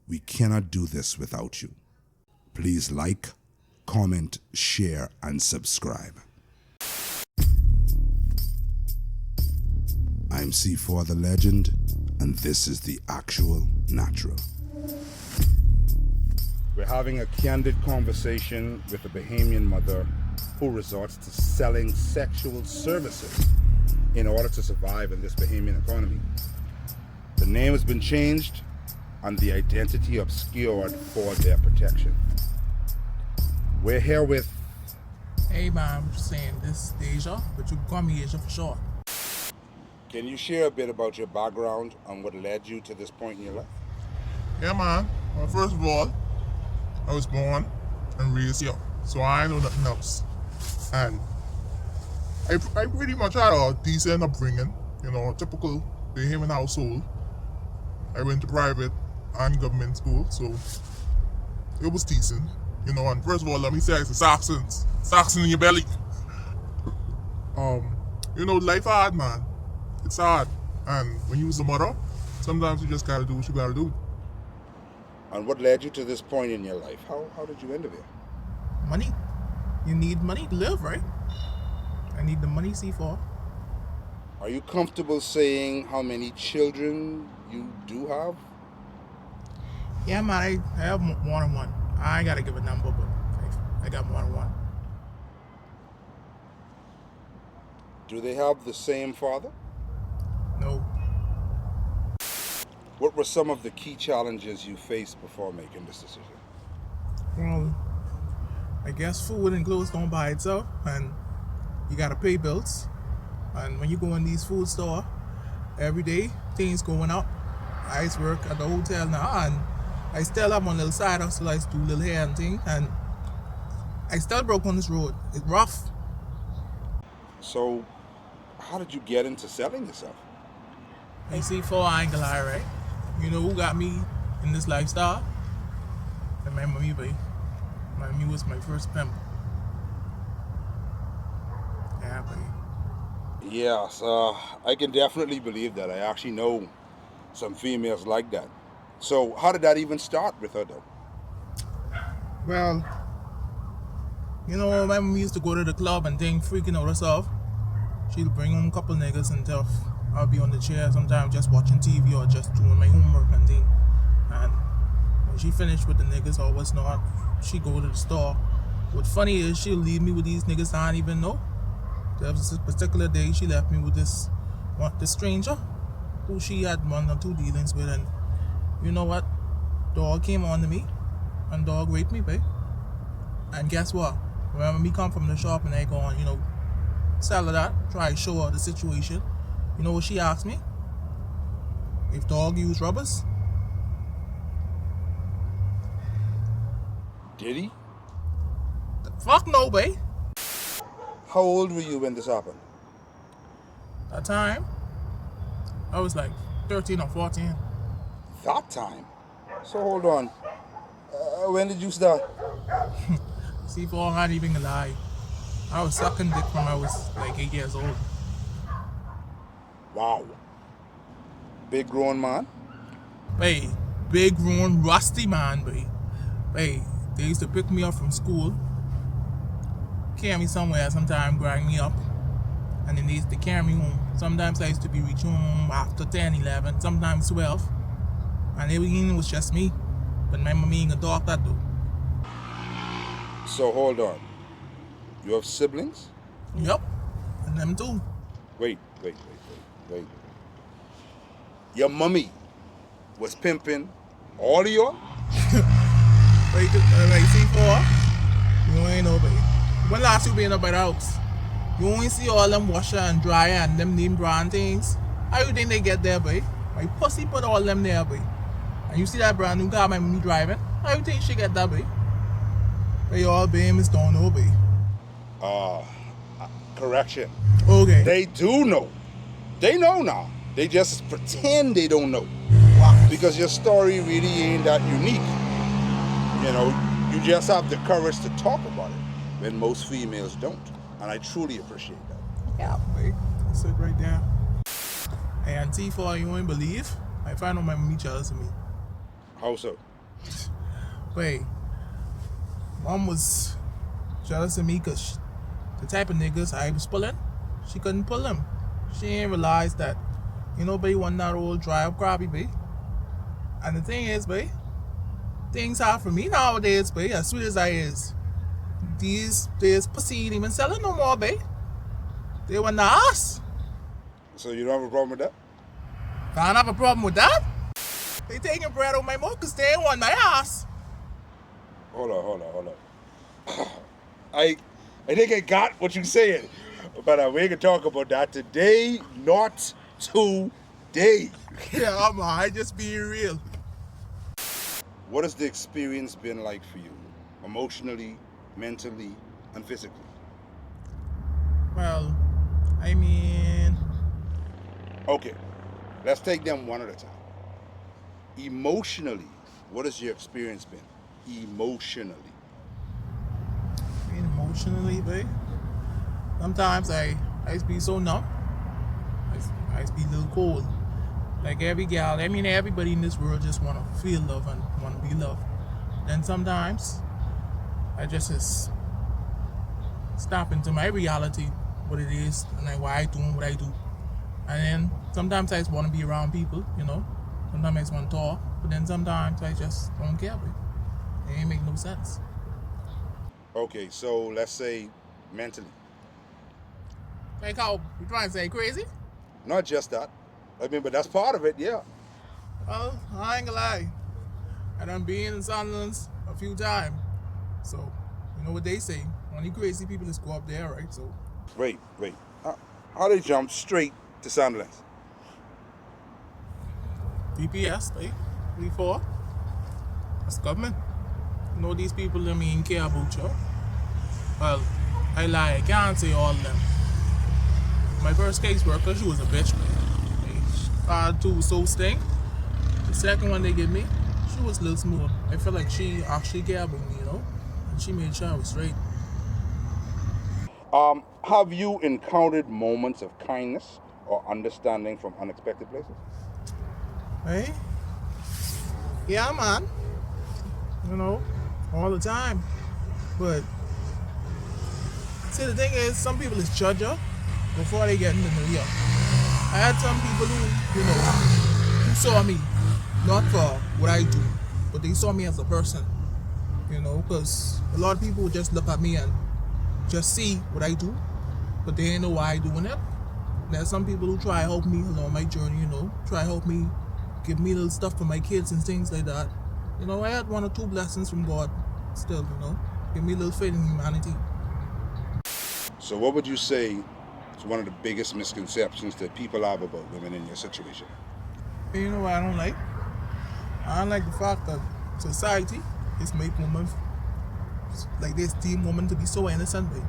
We cannot do this without you. Please like, comment, share, and subscribe. I'm C4 the Legend, and this is the actual natural. We're having a candid conversation with a Bahamian mother who resorts to selling sexual services in order to survive in this Bahamian economy. The name has been changed and the identity obscured for their protection. We're here with... Hey man, I'm just saying this is Asia, but you can call me Asia for short. Can you share a bit about your background and what led you to this point in your life? Yeah, man. Well, first of all, I was born and raised here, so I know nothing else. And I pretty much had a decent upbringing, a typical Bahamian household. I went to private and government school, so it was decent. And first of all, let me say it's the Saxons in your belly. Life hard, man. It's hard. And when you was a mother, sometimes you just gotta do what you gotta do. And what led you to this point in your life? How did you end up here? Money. You need money to live, right? I need the money, C4. Are you comfortable saying how many children you do have? Yeah, man, I have more than one. I ain't gotta give a number, but I got more than one. Do they have the same father? No. What were some of the key challenges you faced before making this decision? Well, I guess food and clothes don't buy itself, and you gotta pay bills. And when you go in these food store, every day things going up. I used to work at the hotel now, and I still have my little side hustle. I used to do little hair and thing, and I still broke on this road. It's rough. So, how did you get into selling yourself? Hey, C4, I ain't gonna lie, right? You know who got me in this lifestyle? My mommy, babe. My mommy was my first pimp. Yeah, babe. Yes, I can definitely believe that. I actually know some females like that. So how did that even start with her though? Well, my mom used to go to the club and thing, freaking out herself. She'd bring home a couple niggas and stuff. I'll be on the chair sometimes just watching TV or just doing my homework and thing. And when she finished with the niggas or what's not, she go to the store. What's funny is she'll leave me with these niggas I don't even know. There was this particular day she left me with this stranger who she had one or two dealings with, and you know what? Dog came on to me and dog raped me, babe. And guess what? When me come from the shop and I go on, sell her that, try to show her the situation. You know what she asked me? If dog use rubbers? Did he? Fuck no, babe. How old were you when this happened? That time, I was like 13 or 14. That time? So hold on. When did you start? C4, I'm not even gonna lie. I was sucking dick when I was like 8 years old. Wow. Big grown man? Babe, big, grown, rusty man, babe. Babe, they used to pick me up from school, carry me somewhere, sometimes grind me up, and then they used to carry me home. Sometimes I used to be reaching home after 10, 11, sometimes 12. And everything was just me. But my mommy ain't gonna talk that though. So hold on. You have siblings? Yup. And them too. Wait. Your mommy was pimping all of you? Wait, like C4, you ain't know, babe. When last you been up at the house? You only see all them washer and dryer and them name brand things. How you think they get there, babe? My pussy put all them there, babe. And you see that brand new car my mommy driving? How you think she get that, babe? They all Bahamas don't know, babe. Correction. Okay. They do know. They know now. They just pretend they don't know. Wow. Because your story really ain't that unique. You just have the courage to talk about it when most females don't. And I truly appreciate that. Yeah, babe. That's it right there. Hey, and T4, you won't believe? I found out my mommy jealous of me. How so? Wait, mom was jealous of me because the type of niggas I was pulling, she couldn't pull them. She ain't realize that ain't nobody want that old dry up crappie, babe. And the thing is, babe, things hard for me nowadays, babe, as sweet as I is. These days, pussy ain't even selling no more, babe. They want the ass. So you don't have a problem with that? I don't have a problem with that. They taking bread on my mouth because they ain't want my ass. Hold on. I think I got what you're saying, but we can talk about that today, not today. Yeah, man, I just being real. What has the experience been like for you, emotionally, mentally, and physically? Well, I mean, Okay, let's take them one at a time. Emotionally, what has your experience been? Emotionally. babe. Sometimes I be so numb. I be a little cold. Like every gal, I mean everybody in this world just wanna feel love and wanna be loved. Then sometimes I just stop into my reality, what it is, and like why I do what I do. And then sometimes I just wanna be around people, you know. Sometimes I just wanna talk, but then sometimes I just don't care, babe. It ain't make no sense. Okay, so let's say mentally. Like how you trying to say crazy? Not just that. I mean, but that's part of it, yeah. Well, I ain't gonna lie. I done been in Sunlands a few times. So, you know what they say. Only crazy people just go up there, right? So, Wait. How they jump straight to Sunderland? DPS, right? 3-4. That's government. You know these people that me ain't care about you. Well, I lie. I can't say all of them. My first caseworker, she was a bitch, man. Part two was so stink. The second one they give me, she was a little smooth. I feel like she actually cared about me, you know? And she made sure I was straight. Have you encountered moments of kindness or understanding from unexpected places? Right? Yeah, man. You know, all the time. But, see, the thing is, some people is judge you before they get in the new year. I had some people who, you know, who saw me, not for what I do, but they saw me as a person, you know, because a lot of people just look at me and just see what I do, but they ain't know why I doing it. There's some people who try to help me along my journey, you know, try to help me, give me little stuff for my kids and things like that. You know, I had 1 or 2 blessings from God still, you know, give me a little faith in humanity. So what would you say is one of the biggest misconceptions that people have about women in your situation? You know what I don't like? I don't like the fact that society is make women like this, deem women to be so innocent. Babe.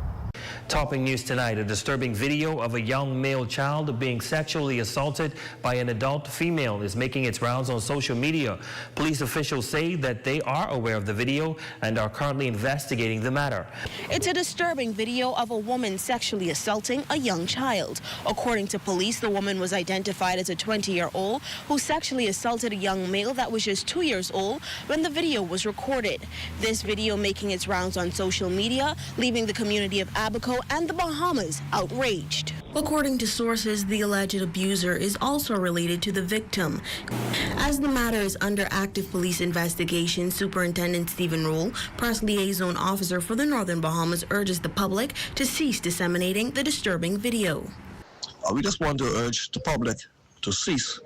Topping news tonight, a disturbing video of a young male child being sexually assaulted by an adult female is making its rounds on social media. Police officials say that they are aware of the video and are currently investigating the matter. It's a disturbing video of a woman sexually assaulting a young child. According to police, the woman was identified as a 20-year-old who sexually assaulted a young male that was just 2 years old when the video was recorded. This video making its rounds on social media, leaving the community of Abaco and the Bahamas outraged. According to sources, the alleged abuser is also related to the victim. As the matter is under active police investigation, Superintendent Stephen Rule, press liaison officer for the Northern Bahamas, urges the public to cease disseminating the disturbing video. We just want to urge the public to cease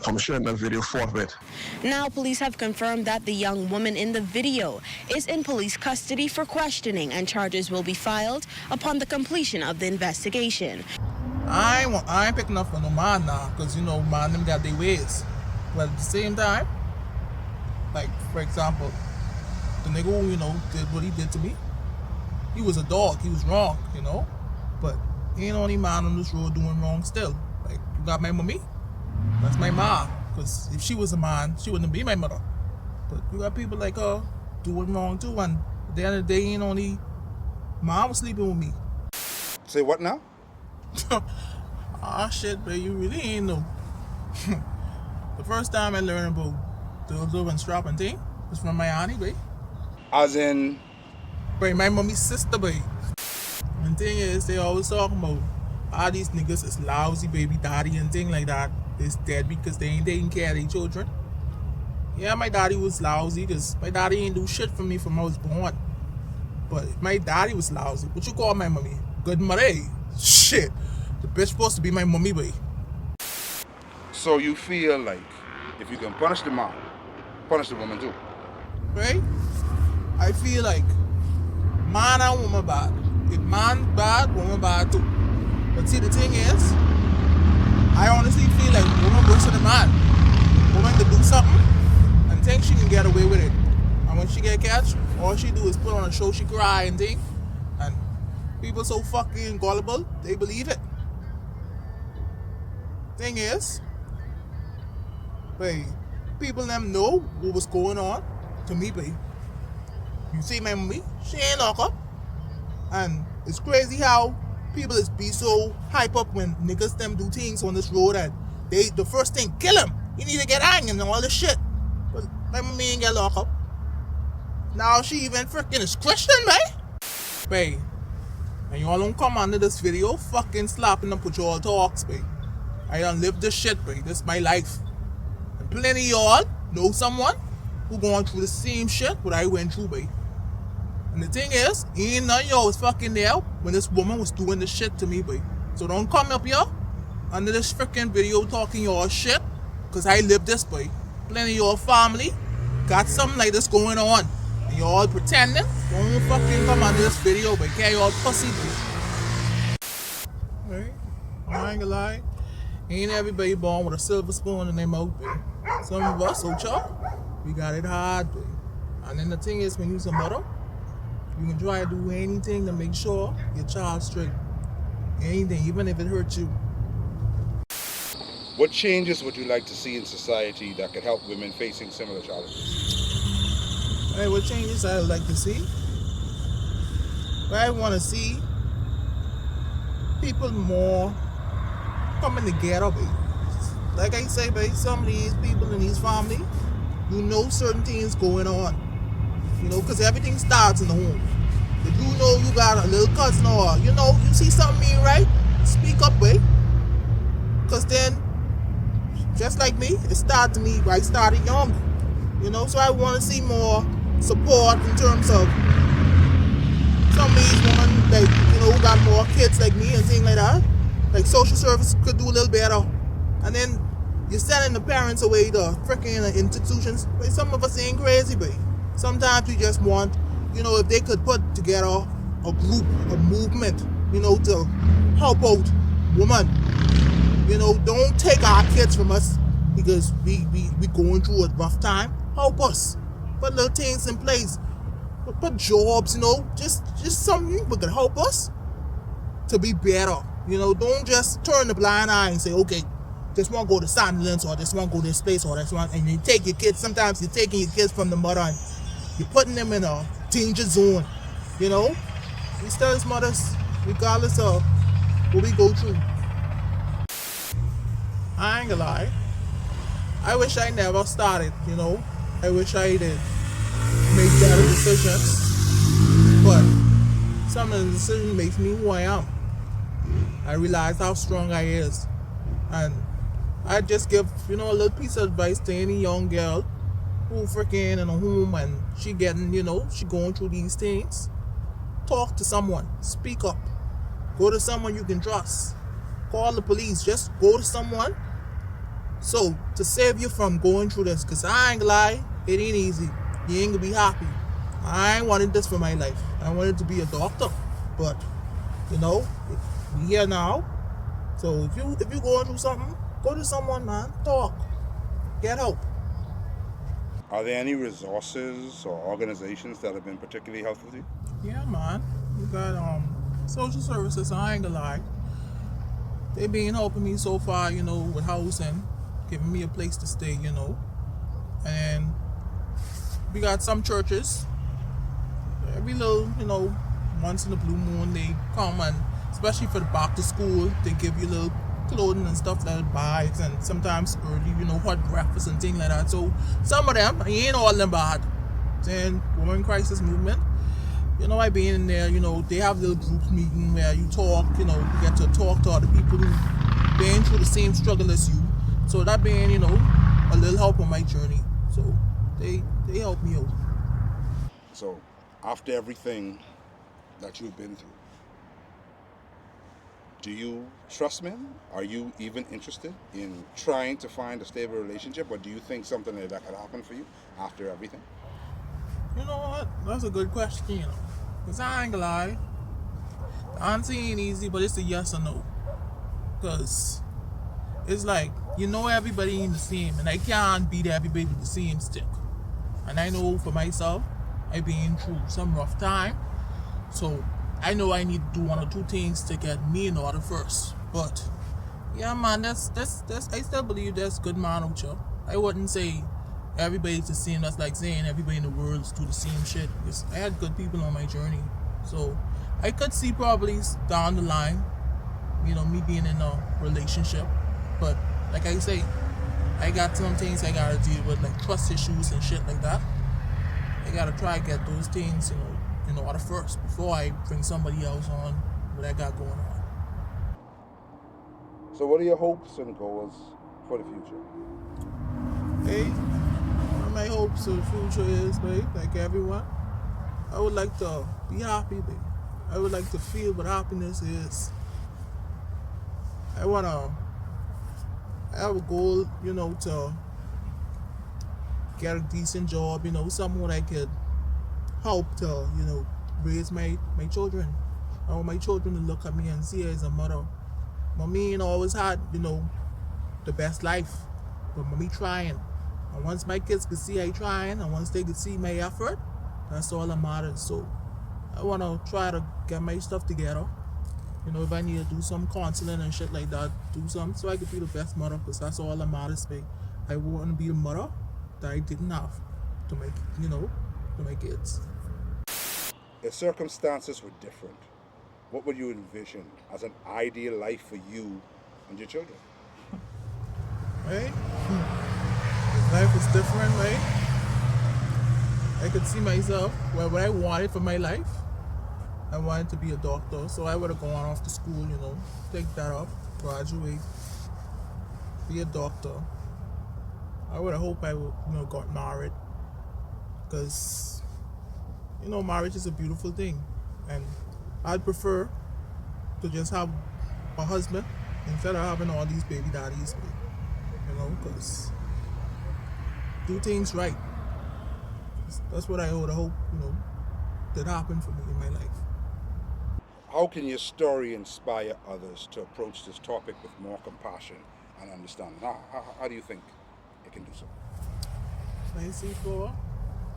from sharing that video forthwith. Now, police have confirmed that the young woman in the video is in police custody for questioning, and charges will be filed upon the completion of the investigation. I ain't picking up for no man now, because, you know, man, them got their ways. But at the same time, like, for example, the nigga who, you know, did what he did to me, he was a dog, he was wrong, you know? But he ain't only man on this road doing wrong still. Like, you got my mommy? That's my mom, because if she was a man, she wouldn't be my mother. But you got people like her doing wrong too, and at the end of the day, ain't only mom was sleeping with me. Say what now? Ah, shit, but you really ain't know. The first time I learned about the love and strapping thing, It's from my auntie, babe. As in, Babe, my mommy's sister, babe. And the thing is, they always talking about all these niggas is lousy baby daddy and thing like that. It's dead because they ain't taking care of their children. Yeah, my daddy was lousy because my daddy ain't do shit for me from I was born. But my daddy was lousy. What you call my mommy? Good mother? Shit. The bitch supposed to be my mommy, babe. so you feel like if you can punish the man, punish the woman too. Right? I feel like man and woman bad. If man bad, woman bad too. But see, the thing is, I honestly feel like woman worse than the man. Woman could do something and think she can get away with it. And when she get catch, all she do is put on a show, she cry and think. And people so fucking gullible, they believe it. Thing is, babe, people them know what was going on to me, babe. You see my mommy, she ain't lock up. And it's crazy how people is be so hype up when niggas them do things on this road that the first thing, kill him. You need to get hanged and all this shit. But my mommy ain't get locked up. Now she even freaking is Christian, man. Babe, and y'all don't come under this video fucking slapping up with y'all talks, babe. I done lived this shit, babe. This is my life. And plenty of y'all know someone who going through the same shit what I went through, babe. And the thing is, ain't none of y'all was fucking there when this woman was doing this shit to me, babe. So don't come up here under this freaking video talking y'all shit, cause I lived this, babe. Plenty of y'all family got something like this going on. And y'all pretending. Don't fucking come under this video, babe. Carry y'all pussy, babe. Right? I ain't gonna lie. Ain't everybody born with a silver spoon in their mouth, babe. Some of us, we got it hard, babe. And then the thing is, when you're a mother, you can try to do anything to make sure your child's straight. Anything, even if it hurts you. What changes would you like to see in society that could help women facing similar challenges? Hey, what changes I would like to see? I want to see people more coming together, babe. Like I say, babe, some of these people in these families, you know certain things going on. You know, because everything starts in the home. If you know you got a little cousin or, you know, you see something being right, speak up, babe. Because then, just like me, it started me, I started young. You know, so I want to see more support in terms of some of these women, like, you know, who got more kids like me and things like that. Like social service could do a little better. And then you're sending the parents away to freaking institutions. Like, some of us ain't crazy, babe. Sometimes we just want, you know, if they could put together a group, a movement, you know, to help out women. You know, don't take our kids from us because we going through a rough time. Help us. Put little things in place. Put jobs, you know, just something that could help us to be better. You know, don't just turn the blind eye and say, okay, just want to go to Sandlands or just want to go to this place or this one, and you take your kids. Sometimes you're taking your kids from the mother and you're putting them in a danger zone. You know, we still as mothers, regardless of what we go through. I ain't gonna lie. I wish I never started, you know. I wish I did make better decisions. But some of the decisions makes me who I am. I realize how strong I is. And I just give, you know, a little piece of advice to any young girl who freaking in a home and she getting, you know, she going through these things. Talk to someone. Speak up. Go to someone you can trust. Call the police. Just go to someone. So, to save you from going through this, because I ain't gonna lie, it ain't easy. You ain't gonna be happy. I ain't wanted this for my life. I wanted to be a doctor. But, you know, we here now. So if you going through something, go to someone, man. Talk. Get help. Are there any resources or organizations that have been particularly helpful to you? Yeah, man. We got social services, I ain't gonna lie. They been helping me so far, you know, with housing, giving me a place to stay, you know. And we got some churches. Every little, you know, once in a blue moon they come, and especially for the back to school, they give you little clothing and stuff like that, bags, and sometimes early, you know, hot breakfast and things like that. So some of them, ain't all of them bad. then women crisis movement. You know, I been in there, you know, they have little group meeting where you talk, you know, you get to talk to other people who been through the same struggle as you. So that been, you know, a little help on my journey. So they help me out. So, after everything that you've been through, do you trust men? Are you even interested in trying to find a stable relationship, or do you think something like that could happen for you after everything? You know what? That's a good question, you know. Because I ain't gonna lie. The answer ain't easy, but it's a yes or no. Because it's like, you know, everybody ain't the same, and I can't beat everybody with the same stick. And I know for myself, I've been through some rough time. So I know I need to do one or two things to get me in order first. But yeah, man, that's I still believe there's good man out here. I wouldn't say everybody's the same. That's like saying everybody in the world do the same shit. Because I had good people on my journey. So I could see probably down the line, you know, me being in a relationship. But like I say, I got some things I gotta deal with, like trust issues and shit like that. I gotta try to get those things, you know, in order first before I bring somebody else on what I got going on. So what are your hopes and goals for the future? Hey, what my hopes for the future is, babe, like everyone, I would like to be happy, babe. I would like to feel what happiness is. I have a goal, you know, to get a decent job, you know, someone I could help to, you know, raise my children. I want my children to look at me and see her as a mother. Mommy ain't always had, you know, the best life, but mommy trying. And once my kids can see I trying, and once they can see my effort, that's all that matters. So I want to try to get my stuff together. You know, if I need to do some counseling and shit like that, do something so I can be the best mother, because that's all that matters to me. I want to be the mother that I didn't have to my, you know, to my kids. If circumstances were different, what would you envision as an ideal life for you and your children? Right? Life is different, right? I could see myself where what I wanted for my life. I wanted to be a doctor, so I would have gone off to school, you know, take that up, graduate, be a doctor. I would have hoped I would, you know, got married, because, you know, marriage is a beautiful thing, and I'd prefer to just have a husband instead of having all these baby daddies, you know, because do things right. That's what I would hope, you know, that happened for me in my life. How can your story inspire others to approach this topic with more compassion and understanding? How do you think it can do so? I see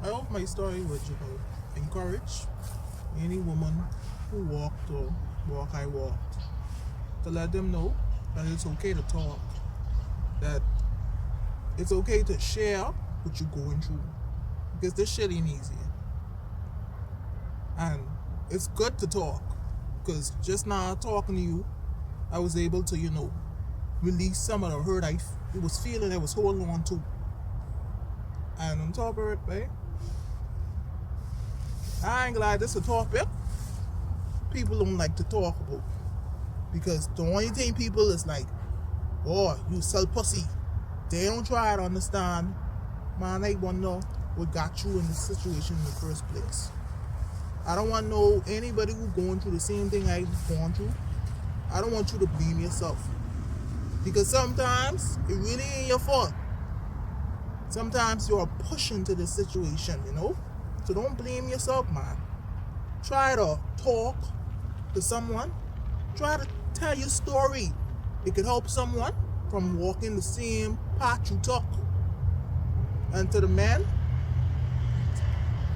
I hope my story would, you know, encourage any woman who walked or walk I walked, to let them know that it's okay to talk, that it's okay to share what you're going through, because this shit ain't easy. And it's good to talk, because just now talking to you, I was able to, you know, release some of the hurt I was feeling I was holding on to. And on top of it, babe, I ain't glad this is a topic people don't like to talk about. Because the only thing people is like, oh, you sell pussy. They don't try to understand, man, I wonder what got you in this situation in the first place. I don't want to know anybody who's going through the same thing I've gone through. I don't want you to blame yourself. Because sometimes it really ain't your fault. Sometimes you're pushed into the situation, you know? So don't blame yourself, man. Try to talk to someone. Try to tell your story. It could help someone from walking the same path you took. And to the men,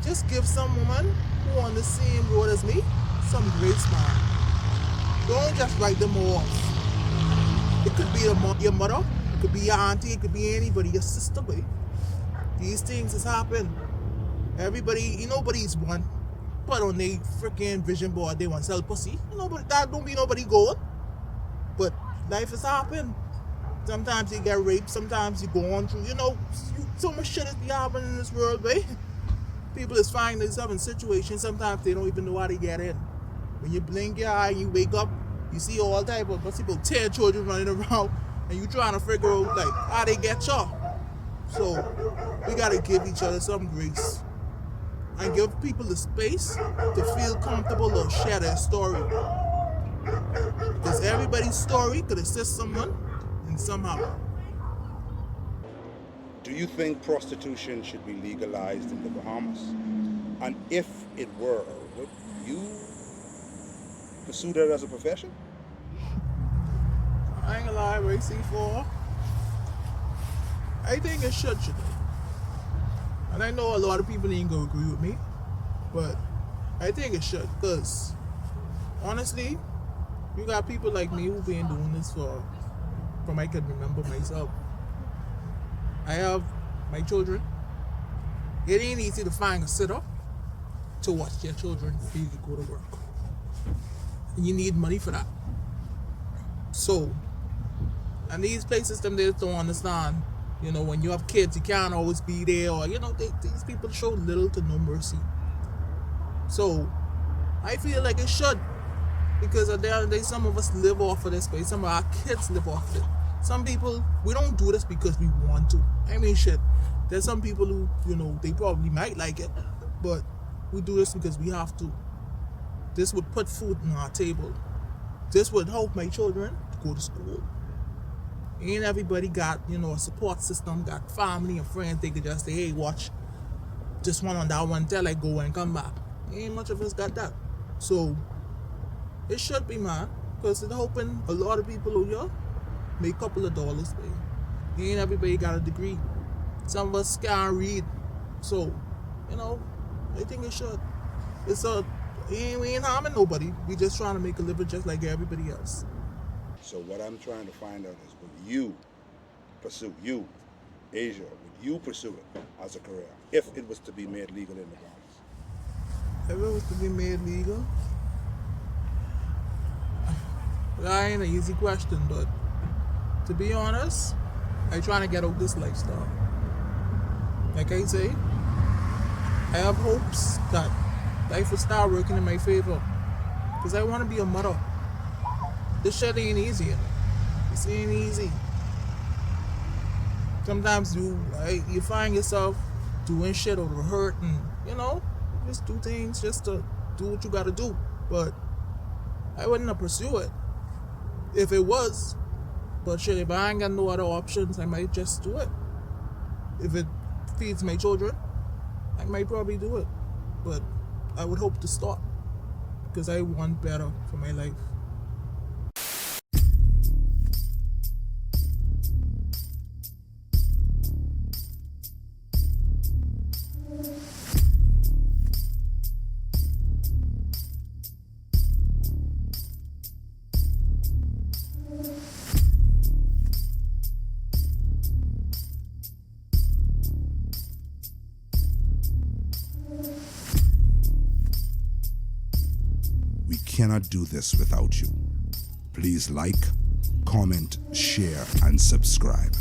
just give some woman who on the same road as me some grace, man. Don't just write them off. It could be your mother, it could be your auntie, it could be anybody, your sister, babe. These things has happened. Everybody, nobody's one put on their freaking vision board they want to sell pussy. That don't be nobody goal. But life has happened. Sometimes you get raped, sometimes you go on through, so much shit is happening in this world, babe. people is finding themselves in situations sometimes they don't even know how they get in. When you blink your eye and you wake up, you see all type of people, 10 children running around, and you trying to figure out like how they get y'all. So we gotta give each other some grace and give people the space to feel comfortable or share their story. Because everybody's story could assist someone in somehow. Do you think prostitution should be legalized in the Bahamas? And if it were, would you pursue that as a profession? I ain't gonna lie, Ray C4. I think it should. And I know a lot of people ain't gonna agree with me, but I think it should, because honestly, you got people like me who been doing this from I can remember myself. I have my children. It ain't easy to find a sitter to watch your children for you to go to work. And you need money for that. So, and these places, them they don't understand. You know, when you have kids, you can't always be there, or you know, these people show little to no mercy. So, I feel like it should, because at the end of the day, some of us live off of this place. Some of our kids live off of it. Some people, we don't do this because we want to. I mean, shit. There's some people who, you know, they probably might like it, but we do this because we have to. This would put food on our table. This would help my children to go to school. Ain't everybody got, you know, a support system, got family and friends. They could just say, hey, watch this one on that one till I go and come back. Ain't much of us got that. So, it should be, man, because it's helping a lot of people who here make a couple of dollars. Ain't everybody got a degree. Some of us can't read. So, you know, I think it should. We ain't harming nobody. We just trying to make a living just like everybody else. So what I'm trying to find out is, would you pursue, Asia, would you pursue it as a career if it was to be made legal in the Bahamas? If it was to be made legal? That ain't an easy question, but to be honest, I'm trying to get out this lifestyle. Like I say, I have hopes that life will start working in my favor, because I want to be a mother. This shit ain't easy. This ain't easy. Sometimes you find yourself doing shit over hurt, and you know, just do things just to do what you gotta do. But I wouldn't pursue it if it was. But shit, if I ain't got no other options, I might just do it. If it feeds my children, I might probably do it. But I would hope to stop, because I want better for my life. We cannot do this without you. Please like, comment, share, and subscribe.